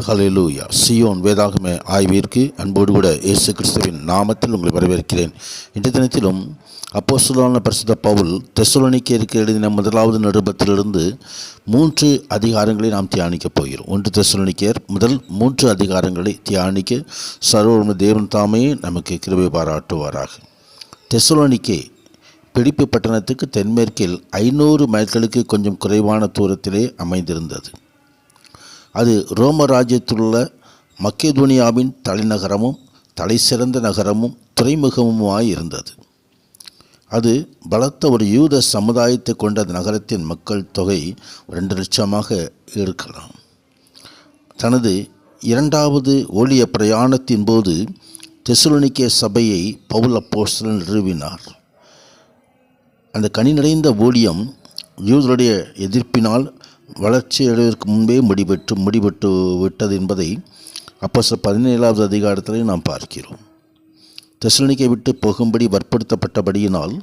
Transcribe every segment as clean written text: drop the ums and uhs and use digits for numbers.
ஹல்லேலூயா. Zion வேதாகம ஆய்விற்கு அன்போடு கூட இயேசு கிறிஸ்துவின் நாமத்தில் உங்களை வரவேற்கிறேன். இன்றைய தினத்திலும் அப்போஸ்தலனான பரிசுத்த பவுல் தெசலோனிக்கேயருக்கு எழுதின முதலாவது நிருபத்திலிருந்து 3 அதிகாரங்களை நாம் தியானிக்கப் போகிறோம். 1 தெசலோனிக்கேயர் முதல் 3 அதிகாரங்களை தியானிக்க சர்வவல்லமை தேவன் தாமே நமக்கு கிருபை பாராட்டுவாராக. தெசலோனிக்கே பிலிப்பி பட்டணத்துக்கு தென்மேற்கில் 500 மைல்களுக்கு கொஞ்சம் குறைவான தூரத்திலே அமைந்திருந்தது. அது ரோம ராஜ்யத்திலுள்ள மக்கெதோனியாவின் தலைநகரமும் தலைசிறந்த நகரமும் துறைமுகமுமாய் இருந்தது. அது பலத்த ஒரு யூத சமுதாயத்தை கொண்ட அந்த நகரத்தின் மக்கள் தொகை 2 லட்சமாக இருக்கலாம். தனது 2வது ஊழிய பிரயாணத்தின் போது தெசலோனிக்கே சபையை பவுல் அப்போஸ்தலன் நிறுவினார். அந்த கனி நிறைந்த ஊழியம் யூதருடைய எதிர்ப்பினால் வளர்ச்சி அடைவதற்கு முன்பே முடிபட்டு விட்டது என்பதை அப்போஸ்தலர் 17வது அதிகாரத்திலே நாம் பார்க்கிறோம். தெசலோனிக்கை விட்டு போகும்படி வற்புறுத்தப்பட்டபடியினால்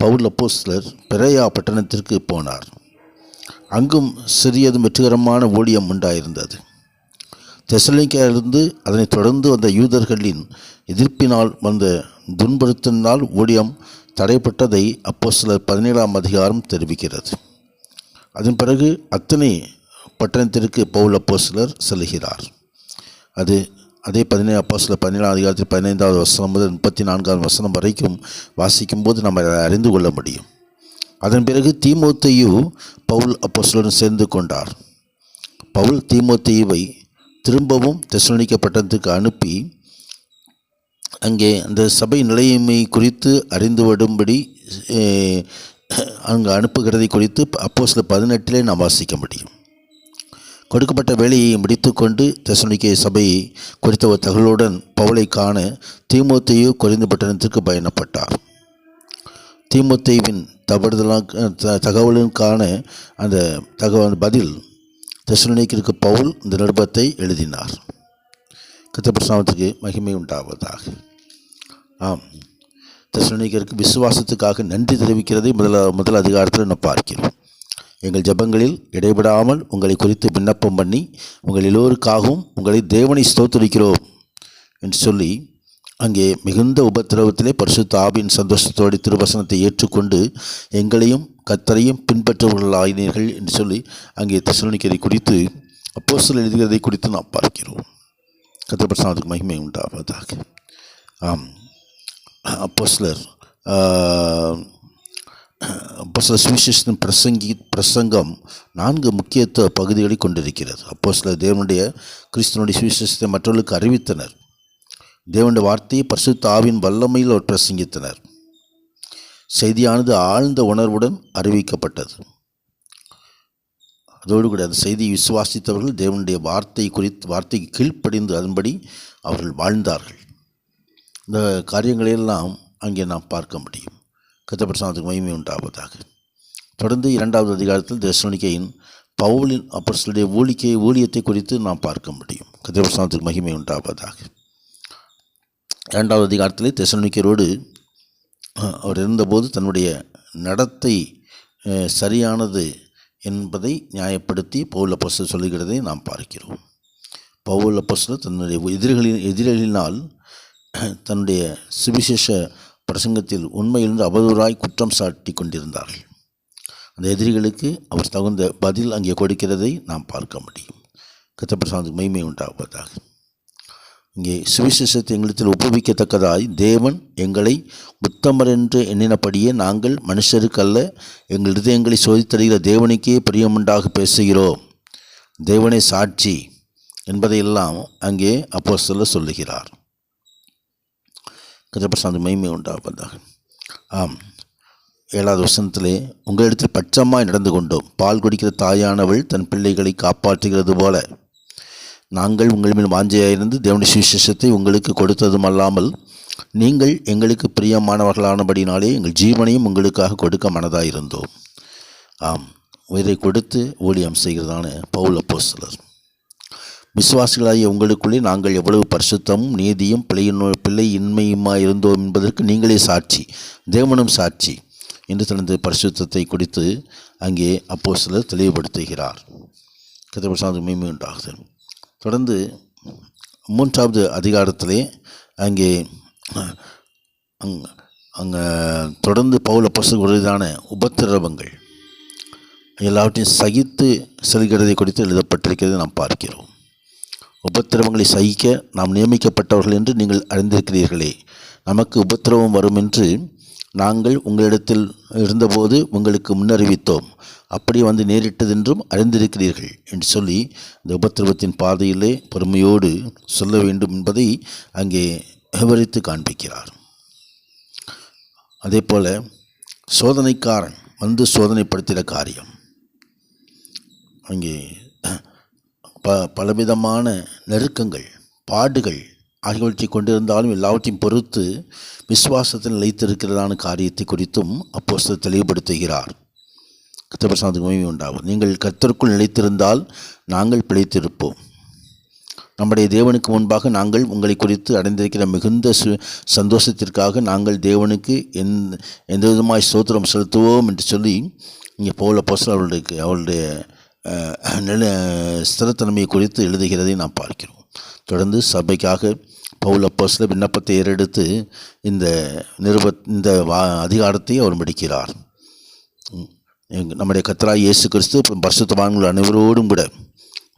பவுல் அப்போஸ்தலர் பெரேயா பட்டணத்திற்கு போனார். அங்கும் சிறியதும் வெற்றிகரமான ஊழியம் உண்டாயிருந்தது. தெசலோனிக்கையிலிருந்து அதனைத் தொடர்ந்து வந்த யூதர்களின் எதிர்ப்பினால் வந்த துன்புறுத்தினால் ஊழியம் தடைப்பட்டதை அப்போஸ்தலர் 17ஆம் அதிகாரம் தெரிவிக்கிறது. அதன் பிறகு அத்தனை பட்டணத்திற்கு பவுல் அப்போஸ்தலர் செல்கிறார். அதே அப்போஸ்தலர் 17ஆம் அதிகாரத்தில் 15வது வசனம் முதல் 34வது வசனம் வரைக்கும் வாசிக்கும்போது நம்ம அறிந்து கொள்ள முடியும். அதன் பிறகு தீமோத்தேயு பவுல் அப்போஸ்தலருடன் சேர்ந்து கொண்டார். பவுல் தீமோத்தேயுவை திரும்பவும் தெசலோனிக்கே பட்டணத்துக்கு அனுப்பி அங்கே அந்த சபை நிலைமை குறித்து அறிந்துவிடும்படி அங்கு அனுப்புகிறதை குறித்து அப்போஸ்தலர் 18 நாம் வாசிக்க முடியும். கொடுக்கப்பட்ட வேலையை முடித்து கொண்டு தெசலோனிக்கே சபையை குறித்த ஒரு தகவலுடன் பவுலை காண தீமோத்தேயு கொரிந்து பட்டணத்திற்கு பயணப்பட்டார். தீமோத்தேயுவின் தகவலுக்கான அந்த பதில் தெசலோனிக்கேக்கு பவுல் இந்த நிருபத்தை எழுதினார். கர்த்தருடைய நாமத்துக்கு மகிமை உண்டாவதாக. ஆம், தெசலோனிக்கேயருக்கு விசுவாசத்துக்காக நன்றி தெரிவிக்கிறதை முதல் அதிகாரத்தில் நாம் பார்க்கிறோம். எங்கள் ஜெபங்களில் இடைவிடாமல் உங்களை குறித்து விண்ணப்பம் பண்ணி உங்கள் எல்லோருக்காகவும் உங்களை தேவனை ஸ்தோத்திரிக்கிறோம் என்று சொல்லி அங்கே மிகுந்த உபத்திரவத்திலே பரிசுத்த ஆவியின் சந்தோஷத்தோடு திருவசனத்தை ஏற்றுக்கொண்டு எங்களையும் கர்த்தரையும் பின்பற்றுபவர்களாயினீர்கள் என்று சொல்லி அங்கே தெசலோனிக்கேயரை குறித்து அப்போஸ்தலர் எழுதுகிறதை குறித்து நாம் பார்க்கிறோம். கர்த்தருடைய நாமத்துக்கு மகிமை உண்டாவதாக. ஆம், அப்போஸ்தலர் சுவிசேஷத்தின் பிரசங்கம் 4 முக்கியத்துவ பகுதிகளை கொண்டிருக்கிறது. அப்போஸ்தலர் தேவனுடைய கிறிஸ்துவனுடைய சுவிசேஷத்தை மற்றவர்களுக்கு அறிவித்தனர். தேவனுடைய வார்த்தையை பரிசுத்த ஆவியின் வல்லமையில் அவர் பிரசங்கித்தனர். செய்தியானது ஆழ்ந்த உணர்வுடன் அறிவிக்கப்பட்டது. அதோடு கூட அந்த செய்தியை விசுவாசித்தவர்கள் தேவனுடைய வார்த்தைக்கு கீழ்ப்படிந்து அதன்படி அவர்கள் வாழ்ந்தார்கள். இந்த காரியங்களையெல்லாம் அங்கே நாம் பார்க்க முடியும். கர்த்தருடைய நாமத்துக்கு மகிமை உண்டாவதாக. தொடர்ந்து 2வது அதிகாரத்தில் தெசலோனிக்கேயின் பவுலின் அப்போஸ்தலருடைய ஊழியத்தை குறித்து நாம் பார்க்க முடியும். கர்த்தருடைய நாமத்துக்கு மகிமை உண்டாவதாக. இரண்டாவது அதிகாரத்திலே தெசலோனிக்கரோடு அவர் இருந்தபோது தன்னுடைய நடத்தை சரியானது என்பதை நியாயப்படுத்தி பவுல் அப்போஸ்தலர் சொல்லுகிறதை நாம் பார்க்கிறோம். பவுல் அப்போஸ்தலர் தன்னுடைய எதிரிகளினால் தன்னுடைய சுவிசேஷ பிரசங்கத்தில் உண்மையிலிருந்து அவதூறாய் குற்றம் சாட்டி கொண்டிருந்தார்கள். அந்த எதிரிகளுக்கு அவர் தகுந்த பதில் அங்கே கொடுக்கிறதை நாம் பார்க்க முடியும். கர்த்தருடைய நாமத்துக்கு மகிமை உண்டாவதாக. இங்கே சுவிசேஷத்தை எங்களிடத்தில் ஒப்புவிக்கத்தக்கதாய் தேவன் எங்களை உத்தமர் என்று எண்ணினபடியே நாங்கள் மனுஷருக்கு அல்ல, எங்கள் இதயங்களை சோதித்தறிகிற தேவனுக்கே பிரியமுண்டாக பேசுகிறோம், தேவனே சாட்சி என்பதையெல்லாம் அங்கே அப்போஸ்தலர் சொல்லுகிறார். கர்த்தருடைய நாமத்துக்கு மகிமை உண்டாவதாக. ஆம், 7வது வசனத்திலே, உங்களிடத்தில் பட்சமாய் நடந்து கொண்டோம், பால் குடிக்கிற தாயானவள் தன் பிள்ளைகளை காப்பாற்றுகிறது போல நாங்கள் உங்கள் மேல் வாஞ்சையாயிருந்து தேவனுடைய சுவிசேஷத்தை உங்களுக்கு கொடுத்ததும் அல்லாமல் நீங்கள் எங்களுக்கு பிரியமானவர்களானபடினாலே எங்கள் ஜீவனையும் உங்களுக்காக கொடுக்க மனதாயிருந்தோம். ஆம், உயிரை கொடுத்து ஊழியம் செய்கிறதான பவுல் அப்போஸ்தலர். விசுவாசிகளாகிய உங்களுக்குள்ளே நாங்கள் எவ்வளவு பரிசுத்தமும் நீதியும் பிள்ளையின்மையுமாய் இருந்தோம் என்பதற்கு நீங்களே சாட்சி, தேவனும் சாட்சி என்று தனது பரிசுத்தத்தை குறித்து அங்கே அப்போஸ்தலர் தெளிவுபடுத்துகிறார். கர்த்தருடைய மகிமை உண்டாகுது. தொடர்ந்து 3வது அதிகாரத்திலே அங்கே தொடர்ந்து பவுல் அப்போஸ்தலருடையதான உபத்திரவங்கள் எல்லாவற்றையும் சகித்து செல்கிறதை குறித்து எழுதப்பட்டிருக்கிறதை நாம் பார்க்கிறோம். உபத்திரவங்களை சகிக்க நாம் நியமிக்கப்பட்டவர்கள் என்று நீங்கள் அறிந்திருக்கிறீர்களே, நமக்கு உபத்திரவம் வரும் என்று நாங்கள் உங்களிடத்தில் இருந்தபோது உங்களுக்கு முன்னறிவித்தோம், அப்படி வந்து நேரிட்டதென்றும் அறிந்திருக்கிறீர்கள் என்று சொல்லி இந்த உபத்திரவத்தின் பாதையிலே பொறுமையோடு சொல்ல வேண்டும் என்பதை அங்கே விவரித்து காண்பிக்கிறார். அதே போல் சோதனைக்காரன் வந்து சோதனைப்படுத்துகிற காரியம், அங்கே பலவிதமான நெருக்கங்கள் பாடுகள் ஆகியவற்றை கொண்டிருந்தாலும் எல்லாவற்றையும் பொறுத்து விசுவாசத்தில் நிலைத்திருக்கிறதான காரியத்தை குறித்தும் அப்போஸ்தலர் தெளிவுபடுத்துகிறார். கர்த்தருடைய நாமத்துக்கு மகிமை உண்டாகும். நீங்கள் கர்த்தருக்குள் நிலைத்திருந்தால் நாங்கள் பிழைத்திருப்போம். நம்முடைய தேவனுக்கு முன்பாக நாங்கள் உங்களை குறித்து அடைந்திருக்கிற மிகுந்த சந்தோஷத்திற்காக நாங்கள் தேவனுக்கு எந்த விதமாய் ஸ்தோத்திரம் செலுத்துவோம் என்று சொல்லி இங்கே பவுல் அப்போஸ்தலர் அவருடைய ஸ்திரத்தன்மையை குறித்து எழுதுகிறதை நாம் பார்க்கிறோம். தொடர்ந்து சபைக்காக பவுல் அப்போஸ்தலர் விண்ணப்பத்தை ஏறெடுத்து இந்த அதிகாரத்தை அவர் முடிக்கிறார். நம்முடைய கர்த்தராகிய இயேசு கிறிஸ்து பரிசுத்தவான்கள் அனைவரோடும் கூட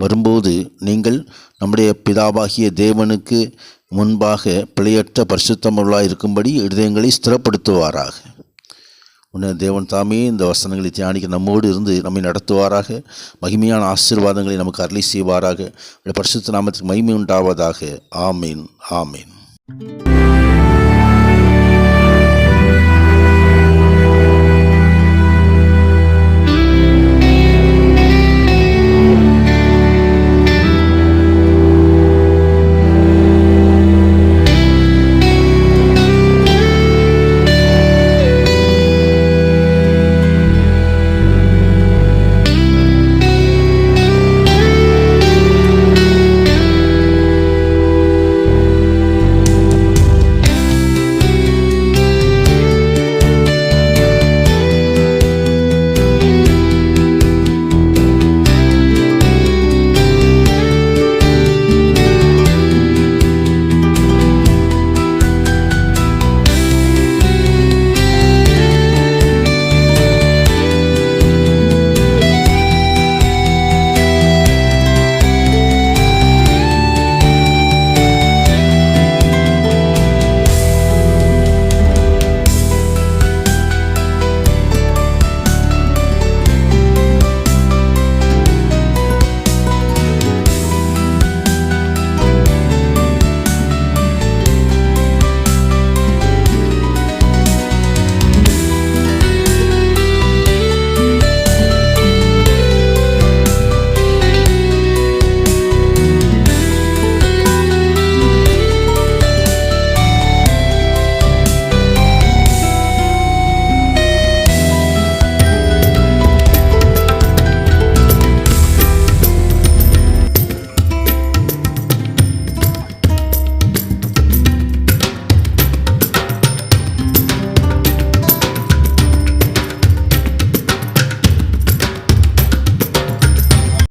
வரும்போது நீங்கள் நம்முடைய பிதாவாகிய தேவனுக்கு முன்பாக பிழையற்ற பரிசுத்தமுள்ளவர்களாக இருக்கும்படி இதயங்களை ஸ்திரப்படுத்துவாராக. தேவன் தாமே இந்த வசனங்களை தியானிக்க நம்மோடு இருந்து நம்மை நடத்துவாராக. மகிமையான ஆசீர்வாதங்களை நமக்கு அருளி செய்வாராக. பரிசுத்த நாமத்துக்கு மகிமை உண்டாவதாக. ஆமீன், ஆமீன்.